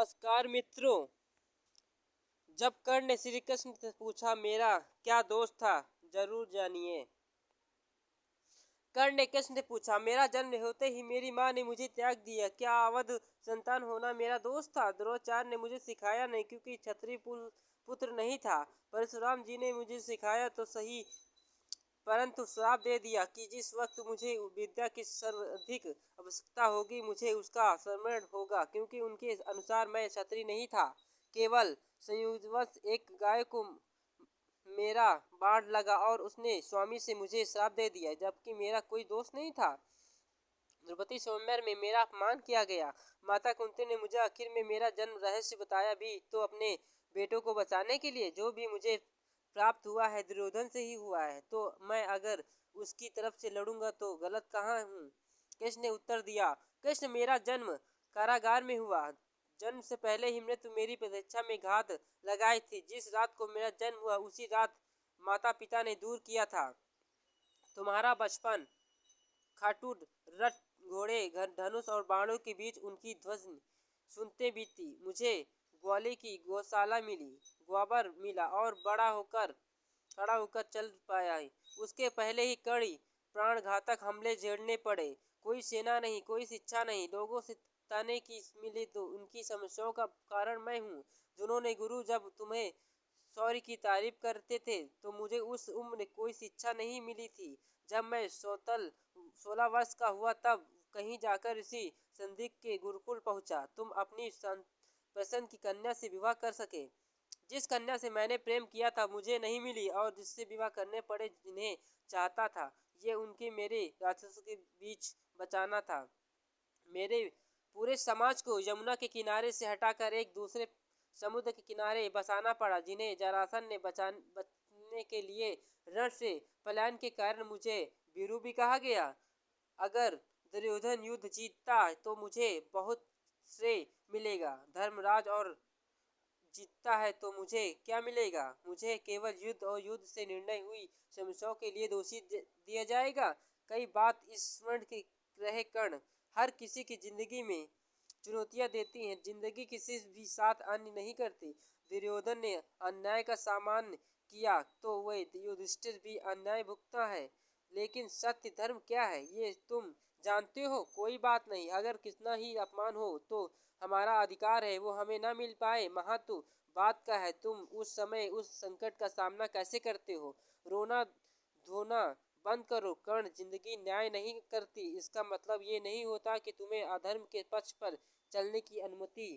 नमस्कार मित्रों। जब कर्ण ने श्री कृष्ण से पूछा मेरा क्या दोष था, जरूर जानिए। कर्ण ने कृष्ण से पूछा, मेरा जन्म होते ही मेरी माँ ने मुझे त्याग दिया, क्या अवध संतान होना मेरा दोष था? द्रोणाचार्य ने मुझे सिखाया नहीं, क्योंकि क्षत्रिय पुत्र नहीं था। परशुराम जी ने मुझे सिखाया तो सही, परंतु श्राप दे दिया कि जिस वक्त मुझे विद्या की सर्वाधिक आवश्यकता होगी, मुझे उसका स्मरण होगा, क्योंकि उनके अनुसार मैं क्षत्रिय नहीं था। केवल संयोगवश एक गाय को मेरा बाढ़ लगा और उसने स्वामी से मुझे श्राप दे दिया, जबकि मेरा कोई दोष नहीं था। द्रौपदी स्वयंवर में मेरा अपमान किया गया। माता कुंती ने मुझे आखिर में मेरा जन्म रहस्य बताया भी तो अपने बेटों को बचाने के लिए। जो भी मुझे प्राप्त हुआ है दुर्योधन से ही हुआ है, तो मैं अगर उसकी तरफ से लड़ूंगा तो गलत कहाँ हूँ? कृष्ण ने उत्तर दिया, कृष्ण मेरा जन्म कारागार में हुआ। जन्म से पहले ही मृत्यु मेरी प्रतीक्षा में घात लगाई थी। जिस रात को मेरा जन्म हुआ उसी रात माता पिता ने दूर किया था। तुम्हारा बचपन खाटूट रथ घोड़े धनुष और बाणों के बीच उनकी ध्वनि सुनते बीती। मुझे ग्वाले की गौशाला मिली, ग्वाबर मिला और खड़ा होकर चल पाया। उसके पहले ही कड़ी प्राणघातक हमले झेलने पड़े। कोई सेना नहीं, कोई शिक्षा नहीं, लोगों से ताने की मिली तो उनकी समस्याओं का कारण मैं हूँ। जिन्होंने गुरु जब तुम्हें शौर्य की तारीफ करते थे तो मुझे उस उम्र कोई शिक्षा नहीं मिली थी। जब मैं 16 वर्ष का हुआ तब कहीं जाकर ऋषि संदिग्ध के गुरुकुल पहुंचा। तुम अपनी पसंद की कन्या से विवाह कर सके। जिस कन्या से मैंने प्रेम किया था मुझे नहीं मिली और जिससे विवाह करने पड़े जिन्हें चाहता था। ये उनके मेरे राक्षसों के बीच बचाना था। मेरे पूरे समाज को यमुना के किनारे से हटाकर एक दूसरे समुद्र के किनारे बसाना पड़ा, जिन्हें जरासंध ने बचने के लिए रण से पलायन के कारण मुझे वीरू भी कहा गया। अगर दुर्योधन युद्ध जीतता तो मुझे बहुत श्रेय मिलेगा, धर्मराज और जीतता है तो मुझे क्या मिलेगा? मुझे केवल युद्ध और युद्ध से निर्णय हुई समस्याओं के लिए दोषी दिया जाएगा। कई बात स्मरण के रहे, कर्ण हर किसी की जिंदगी में चुनौतियां देती हैं, जिंदगी किसी भी साथ अन्य नहीं करती। दुर्योधन ने अन्याय का सामना किया तो वह युधिष्ठिर भी अन्याय भुगता है, लेकिन सत्य धर्म क्या है ये तुम जानते हो। कोई बात नहीं, अगर कितना ही अपमान हो तो हमारा अधिकार है वो हमें ना मिल पाए। महत्व बात का है तुम उस समय उस संकट का सामना कैसे करते हो। रोना धोना बंद करो। कर्ण, जिंदगी न्याय नहीं करती, इसका मतलब ये नहीं होता कि तुम्हें अधर्म के पक्ष पर चलने की अनुमति